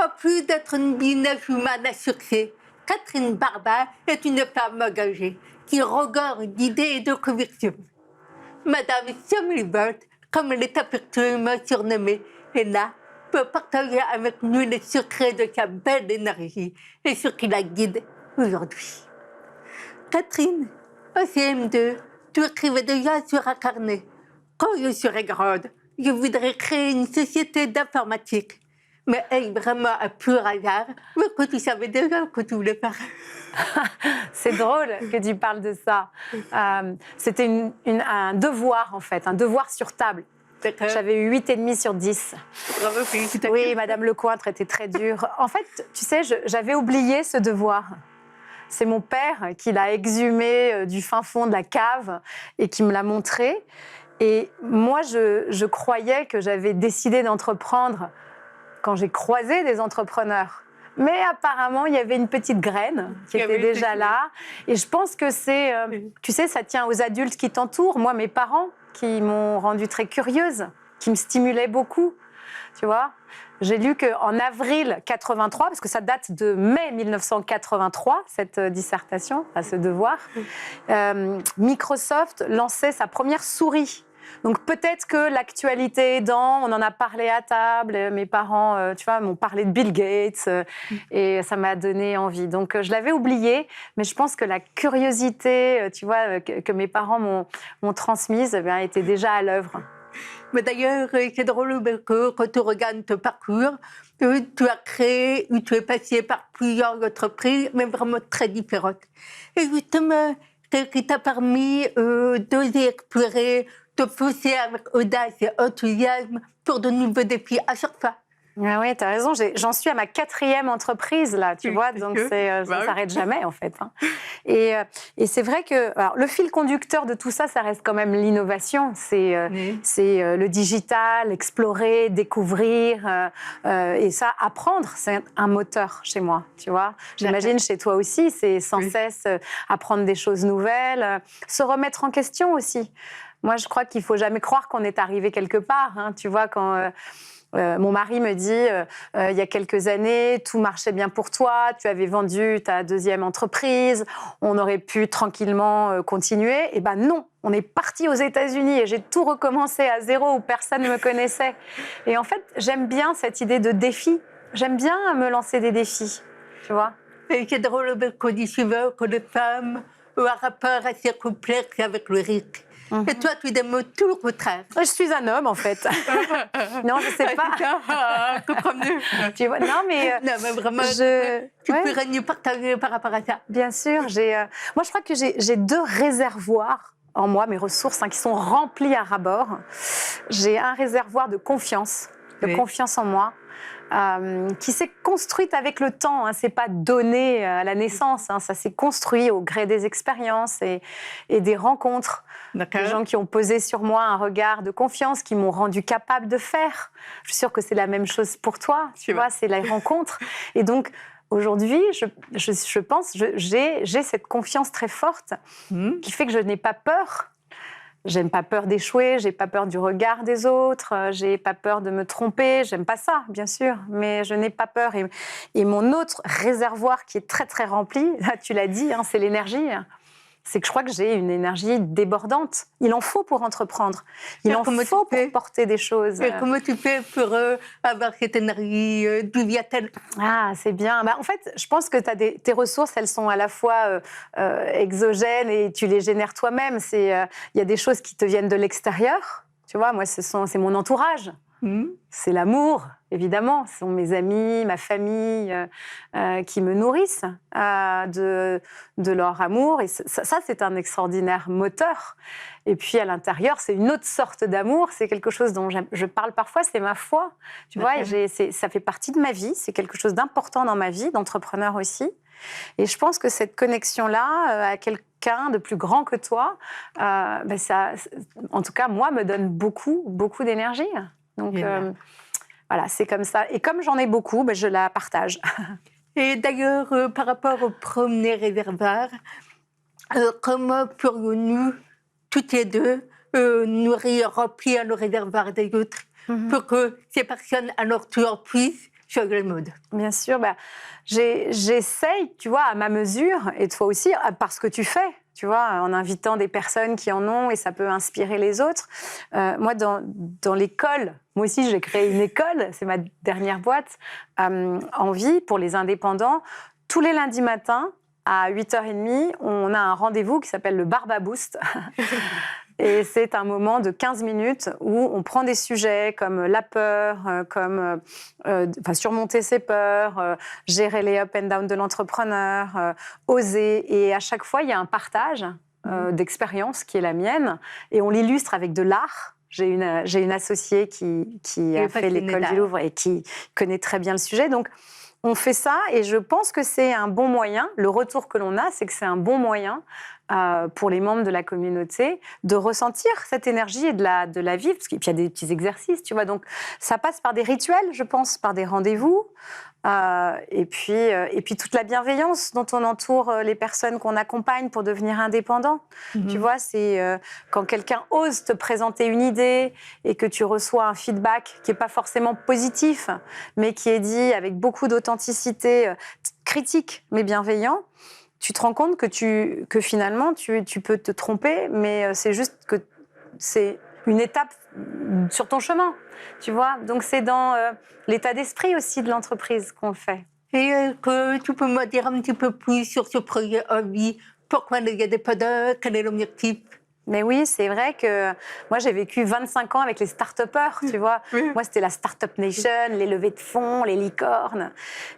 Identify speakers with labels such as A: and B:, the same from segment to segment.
A: En plus d'être une businesswoman à succès, Catherine Barba est une femme engagée qui regorge d'idées et de convictions. Madame Semmelweis, comme elle est affectueusement surnommée, Ella, peut partager avec nous les secrets de sa belle énergie et ce qui la guide aujourd'hui. Catherine, au CM2, tu écrivais déjà sur un carnet. Quand je serai grande, je voudrais créer une société d'informatique. Mais vraiment un pur hasard, mais que tu savais déjà que tu voulais faire.
B: C'est drôle que tu parles de ça. C'était un devoir, en fait, un devoir sur table. J'avais eu 8,5 sur 10.
A: Bravo, félicitations.
B: Oui, Madame Lecointre était très dure. En fait, tu sais, j'avais oublié ce devoir. C'est mon père qui l'a exhumé du fin fond de la cave et qui me l'a montré. Et moi, je croyais que j'avais décidé d'entreprendre quand j'ai croisé des entrepreneurs. Mais apparemment, il y avait une petite graine qui était déjà là. Et je pense que c'est, tu sais, ça tient aux adultes qui t'entourent. Moi, mes parents, qui m'ont rendue très curieuse, qui me stimulaient beaucoup, tu vois. J'ai lu qu'en avril 83, parce que ça date de mai 1983, cette dissertation, ce devoir, Microsoft lançait sa première souris. Donc peut-être que l'actualité aidant, on en a parlé à table, mes parents, tu vois, m'ont parlé de Bill Gates et ça m'a donné envie. Donc je l'avais oublié, mais je pense que la curiosité, tu vois, que mes parents m'ont transmise, eh bien, était déjà à l'œuvre.
A: Mais d'ailleurs, c'est drôle que quand tu regardes ton parcours, tu as créé ou tu es passé par plusieurs entreprises, mais vraiment très différentes. Et justement, ce qui t'a permis d'oser explorer, de pousser avec audace et enthousiasme pour de nouveaux défis à chaque fois.
B: Ah oui, tu as raison. J'en suis à ma 4e entreprise, là, tu vois, donc ça ne s'arrête jamais, en fait. Hein. Et c'est vrai que alors, le fil conducteur de tout ça, ça reste quand même l'innovation. C'est le digital, explorer, découvrir, et ça, apprendre, c'est un moteur chez moi, tu vois. J'imagine chez toi aussi, c'est sans cesse apprendre des choses nouvelles, se remettre en question aussi. Moi, je crois qu'il ne faut jamais croire qu'on est arrivé quelque part, hein, tu vois, quand... mon mari me dit, il y a quelques années, tout marchait bien pour toi, tu avais vendu ta 2e entreprise, on aurait pu tranquillement continuer. Eh ben non, on est parti aux États-Unis et j'ai tout recommencé à zéro où personne ne me connaissait. Et en fait, j'aime bien cette idée de défi. J'aime bien me lancer des défis, tu vois.
A: Et c'est drôle qu'on dit souvent que les femmes ont un rapport assez complexe avec le risque. Et toi, tu démontres tout le contraire.
B: Je suis un homme, en fait. Non, je ne sais pas. Tu vois, non, mais
A: vraiment, tu pourrais nous partager par rapport à ça.
B: Bien sûr. Moi, je crois que j'ai 2 réservoirs en moi, mes ressources, hein, qui sont remplies à ras-bord. J'ai un réservoir de confiance en moi, qui s'est construite avec le temps. Hein. C'est pas donné à la naissance. Hein. Ça s'est construit au gré des expériences et des rencontres. Des gens qui ont posé sur moi un regard de confiance, qui m'ont rendu capable de faire. Je suis sûre que c'est la même chose pour toi. Tu vois, c'est la rencontre. Et donc, aujourd'hui, je pense, j'ai cette confiance très forte qui fait que je n'ai pas peur. J'aime pas peur d'échouer, j'ai pas peur du regard des autres, j'ai pas peur de me tromper, j'aime pas ça, bien sûr, mais je n'ai pas peur. Et mon autre réservoir qui est très, très rempli, là, tu l'as dit, hein, c'est l'énergie. C'est que je crois que j'ai une énergie débordante. Il en faut pour entreprendre. Il en faut pour porter des choses.
A: Et comment tu fais pour avoir cette énergie? D'où vient-elle?
B: Ah, c'est bien. Bah, en fait, je pense que tes ressources, elles sont à la fois exogènes et tu les génères toi-même. Il y a des choses qui te viennent de l'extérieur. Tu vois, moi, c'est mon entourage. C'est l'amour, évidemment. Ce sont mes amis, ma famille qui me nourrissent de leur amour. Et ça, c'est un extraordinaire moteur. Et puis, à l'intérieur, c'est une autre sorte d'amour. C'est quelque chose dont je parle parfois, c'est ma foi. Tu vois, et ça fait partie de ma vie. C'est quelque chose d'important dans ma vie, d'entrepreneur aussi. Et je pense que cette connexion-là à quelqu'un de plus grand que toi, ça, en tout cas, moi, me donne beaucoup, beaucoup d'énergie. Donc, voilà, c'est comme ça. Et comme j'en ai beaucoup, je la partage.
A: Et d'ailleurs, par rapport au premier réservoir, comment pourrions-nous, toutes les deux, nourrir, remplir le réservoir des autres pour que ces personnes, à leur tour, puissent sur le mode.
B: Bien sûr, j'essaye, tu vois, à ma mesure, et toi aussi, par ce que tu fais, tu vois, en invitant des personnes qui en ont, et ça peut inspirer les autres. Moi, dans l'école, moi aussi, j'ai créé une école, c'est ma dernière boîte, Envie, pour les indépendants. Tous les lundis matins, à 8h30, on a un rendez-vous qui s'appelle le Barba Boost. Et c'est un moment de 15 minutes où on prend des sujets comme la peur, comme surmonter ses peurs, gérer les up and down de l'entrepreneur, oser. Et à chaque fois, il y a un partage d'expérience qui est la mienne. Et on l'illustre avec de l'art. J'ai une associée qui a fait l'école du Louvre et qui connaît très bien le sujet. Donc, on fait ça et je pense que c'est un bon moyen. Le retour que l'on a, c'est que c'est un bon moyen pour les membres de la communauté de ressentir cette énergie et de la vivre. Parce qu'il y a des petits exercices, tu vois. Donc, ça passe par des rituels, je pense, par des rendez-vous. Et puis toute la bienveillance dont on entoure les personnes qu'on accompagne pour devenir indépendants. Tu vois, c'est quand quelqu'un ose te présenter une idée et que tu reçois un feedback qui n'est pas forcément positif, mais qui est dit avec beaucoup d'authenticité, critique mais bienveillant, tu te rends compte que finalement tu peux te tromper, mais c'est juste que c'est une étape sur ton chemin, tu vois. Donc c'est dans l'état d'esprit aussi de l'entreprise qu'on le fait.
A: Et que tu peux me dire un petit peu plus sur ce projet Envie, pourquoi il y a des podeurs, quel est l'objectif?
B: Mais oui, c'est vrai que moi, j'ai vécu 25 ans avec les start-upers, tu vois. Moi, c'était la Startup Nation, les levées de fonds, les licornes.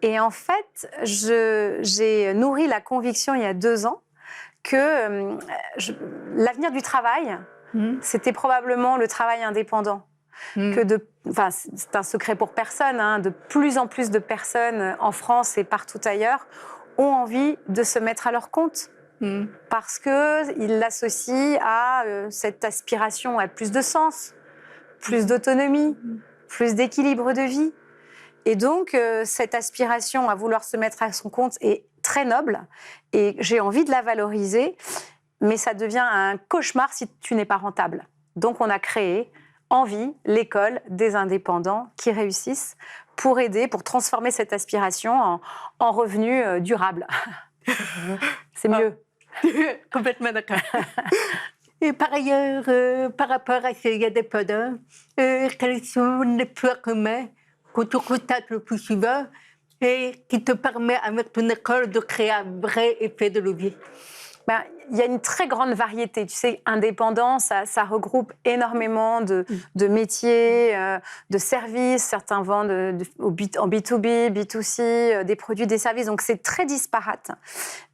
B: Et en fait, j'ai nourri la conviction il y a 2 ans que l'avenir du travail, c'était probablement le travail indépendant. C'est un secret pour personne, hein, de plus en plus de personnes en France et partout ailleurs ont envie de se mettre à leur compte. Parce qu'ils l'associent à cette aspiration à plus de sens, plus d'autonomie, plus d'équilibre de vie. Et donc, cette aspiration à vouloir se mettre à son compte est très noble et j'ai envie de la valoriser, mais ça devient un cauchemar si tu n'es pas rentable. Donc, on a créé Envie, l'école des indépendants qui réussissent pour aider, pour transformer cette aspiration en revenu durable. C'est mieux.
A: Complètement d'accord. Et par ailleurs, par rapport à ce y a des podeurs, quels sont les points communs que tu constates le plus souvent et qui te permet avec ton école de créer un vrai effet de levier?
B: Il y a une très grande variété. Tu sais, indépendant, ça regroupe énormément de métiers, de services. Certains vendent en B2B, B2C, des produits, des services. Donc, c'est très disparate.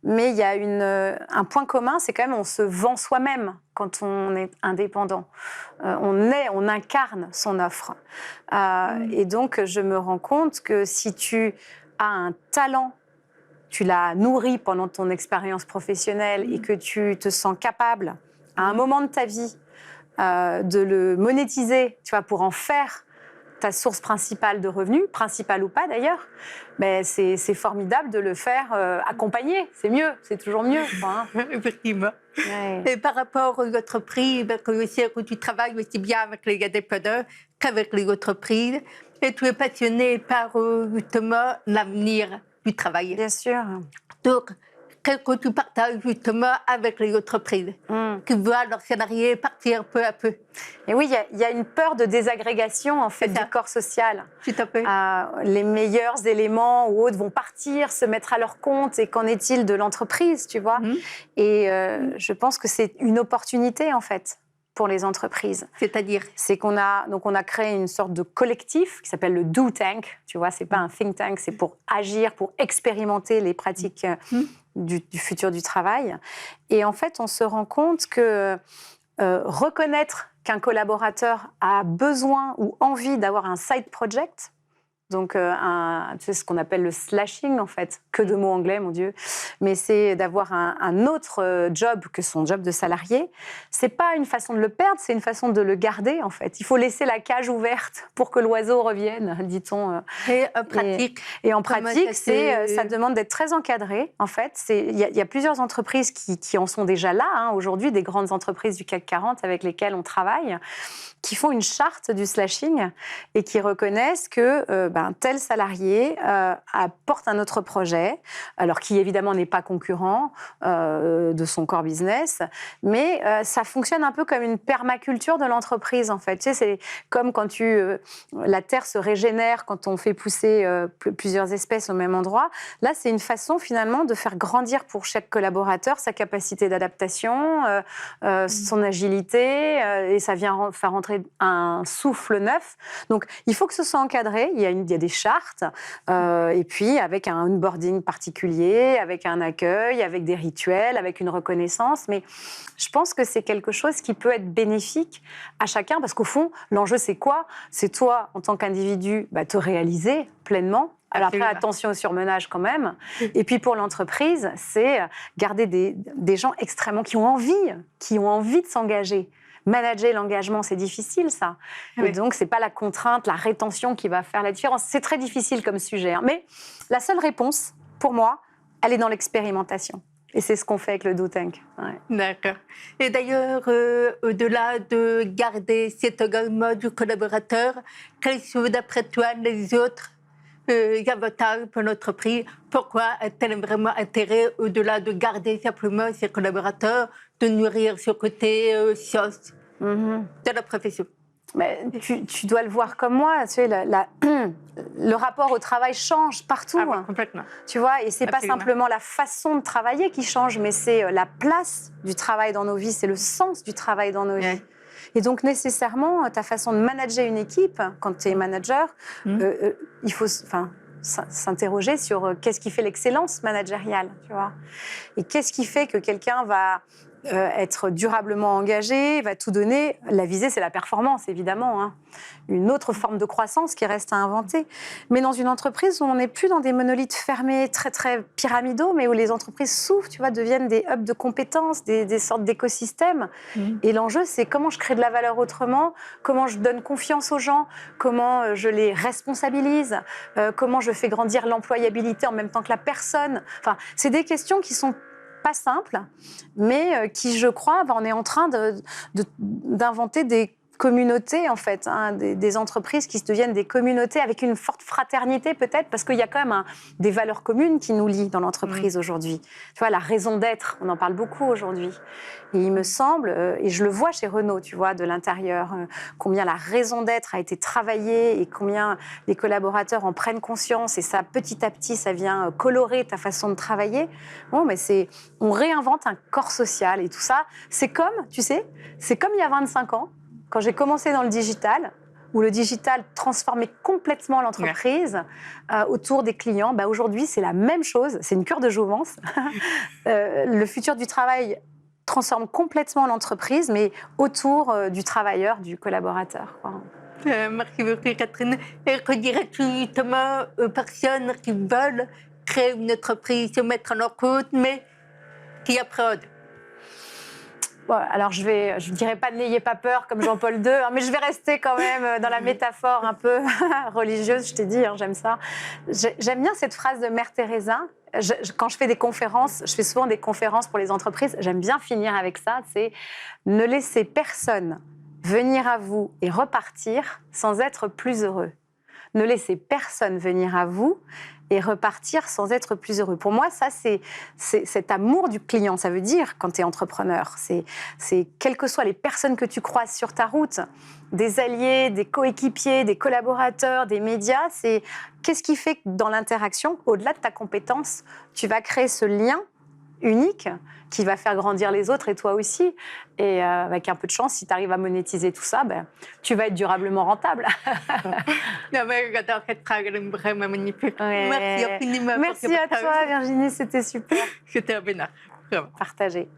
B: Mais il y a un point commun, c'est quand même on se vend soi-même quand on est indépendant. On incarne son offre. Et donc, je me rends compte que si tu as un talent, tu l'as nourri pendant ton expérience professionnelle et que tu te sens capable, à un moment de ta vie, de le monétiser, tu vois, pour en faire ta source principale de revenus, principale ou pas d'ailleurs, mais c'est formidable de le faire accompagner. C'est mieux, c'est toujours mieux. Hein.
A: Effectivement.
B: Ouais.
A: Et par rapport aux entreprises, que je sais que tu travailles aussi bien avec les indépendants qu'avec les entreprises, et tu es passionné par justement l'avenir du travail.
B: Bien sûr.
A: Donc, qu'est-ce que tu partages justement avec les entreprises qui voient leurs salariés partir peu à peu?
B: Et oui, il y a une peur de désagrégation en fait du corps social.
A: Tout à fait.
B: Les meilleurs éléments ou autres vont partir, se mettre à leur compte. Et qu'en est-il de l'entreprise, tu vois? Et je pense que c'est une opportunité en fait pour les entreprises.
A: C'est-à-dire?
B: C'est qu'on a créé une sorte de collectif qui s'appelle le Do Tank. Tu vois, c'est pas un think tank, c'est pour agir, pour expérimenter les pratiques du futur du travail. Et en fait, on se rend compte que reconnaître qu'un collaborateur a besoin ou envie d'avoir un side project, donc tu sais, ce qu'on appelle le slashing en fait, que de mots anglais, mon Dieu, mais c'est d'avoir un autre job que son job de salarié. C'est pas une façon de le perdre, c'est une façon de le garder en fait. Il faut laisser la cage ouverte pour que l'oiseau revienne, dit-on.
A: Et en pratique.
B: Et en pratique, ça demande d'être très encadré en fait. Il y a plusieurs entreprises qui en sont déjà là hein, aujourd'hui, des grandes entreprises du CAC 40 avec lesquelles on travaille, qui font une charte du slashing et qui reconnaissent que ben, tel salarié apporte un autre projet, alors qui évidemment n'est pas concurrent de son core business, mais ça fonctionne un peu comme une permaculture de l'entreprise en fait. Tu sais, c'est comme quand la terre se régénère quand on fait pousser plusieurs espèces au même endroit. Là, c'est une façon finalement de faire grandir pour chaque collaborateur sa capacité d'adaptation, son agilité, et ça vient faire rentrer un souffle neuf. Donc, il faut que ce soit encadré. Il y a des chartes, et puis avec un onboarding particulier, avec un accueil, avec des rituels, avec une reconnaissance. Mais je pense que c'est quelque chose qui peut être bénéfique à chacun, parce qu'au fond, l'enjeu, c'est quoi? C'est toi, en tant qu'individu, te réaliser pleinement. Alors après, attention au surmenage quand même. Et puis pour l'entreprise, c'est garder des gens extrêmement qui ont envie de s'engager. Manager l'engagement, c'est difficile, ça. Oui. Et donc, c'est pas la contrainte, la rétention qui va faire la différence. C'est très difficile comme sujet. Hein. Mais la seule réponse, pour moi, elle est dans l'expérimentation. Et c'est ce qu'on fait avec le Do Tank. Ouais.
A: D'accord. Et d'ailleurs, au-delà de garder cet engagement du collaborateur, quels sont, d'après toi, les autres avantages pour l'entreprise? Pourquoi a-t-elle vraiment intérêt, au-delà de garder simplement ses collaborateurs, de nourrir ce côté science de la profession?
B: Mais tu dois le voir comme moi, tu sais, le rapport au travail change partout.
A: Ah, bah, complètement.
B: Tu vois, et c'est pas simplement la façon de travailler qui change, mais c'est la place du travail dans nos vies, c'est le sens du travail dans nos vies. Et donc, nécessairement, ta façon de manager une équipe, quand tu es manager, il faut s'interroger sur qu'est-ce qui fait l'excellence managériale, tu vois. Et qu'est-ce qui fait que quelqu'un va être durablement engagé, va tout donner. La visée, c'est la performance, évidemment. Hein. Une autre forme de croissance qui reste à inventer. Mais dans une entreprise où on n'est plus dans des monolithes fermés, très, très pyramidaux, mais où les entreprises s'ouvrent, tu vois, deviennent des hubs de compétences, des sortes d'écosystèmes. Et l'enjeu, c'est comment je crée de la valeur autrement, comment je donne confiance aux gens, comment je les responsabilise, comment je fais grandir l'employabilité en même temps que la personne. Enfin, c'est des questions qui sont pas simple, mais qui, je crois, on est en train d'inventer des communautés, en fait, hein, des entreprises qui se deviennent des communautés avec une forte fraternité, peut-être, parce qu'il y a quand même des valeurs communes qui nous lient dans l'entreprise aujourd'hui. Tu vois, la raison d'être, on en parle beaucoup aujourd'hui. Et il me semble, et je le vois chez Renault, tu vois, de l'intérieur, combien la raison d'être a été travaillée et combien les collaborateurs en prennent conscience, et ça, petit à petit, ça vient colorer ta façon de travailler. Bon, mais on réinvente un corps social, et tout ça, c'est comme, tu sais, c'est comme il y a 25 ans, quand j'ai commencé dans le digital, où le digital transformait complètement l'entreprise autour des clients, aujourd'hui, c'est la même chose. C'est une cure de jouvence. Le futur du travail transforme complètement l'entreprise, mais autour du travailleur, du collaborateur.
A: Merci beaucoup, Catherine. Et que dirais-tu justement aux personnes qui veulent créer une entreprise, se mettre en route, mais qui appréhendent?
B: Bon, alors, je ne dirais pas n'ayez pas peur comme Jean-Paul II, hein, mais je vais rester quand même dans la métaphore un peu religieuse, je t'ai dit, hein, j'aime ça. J'aime bien cette phrase de Mère Teresa. Quand je fais des conférences, je fais souvent des conférences pour les entreprises, j'aime bien finir avec ça, c'est « Ne laissez personne venir à vous et repartir sans être plus heureux. Ne laissez personne venir à vous et repartir sans être plus heureux. » Pour moi, ça, c'est cet amour du client. Ça veut dire, quand tu es entrepreneur, c'est quelles que soient les personnes que tu croises sur ta route, des alliés, des coéquipiers, des collaborateurs, des médias, c'est qu'est-ce qui fait que dans l'interaction, au-delà de ta compétence, tu vas créer ce lien unique qui va faire grandir les autres et toi aussi. Et avec un peu de chance, si tu arrives à monétiser tout ça, tu vas être durablement rentable.
A: Non, mais j'adore cette phrase, elle est vraiment magnifique.
B: Ouais.
A: Merci infiniment.
B: Merci à toi, Virginie, c'était super.
A: C'était un bonheur.
B: Partagé.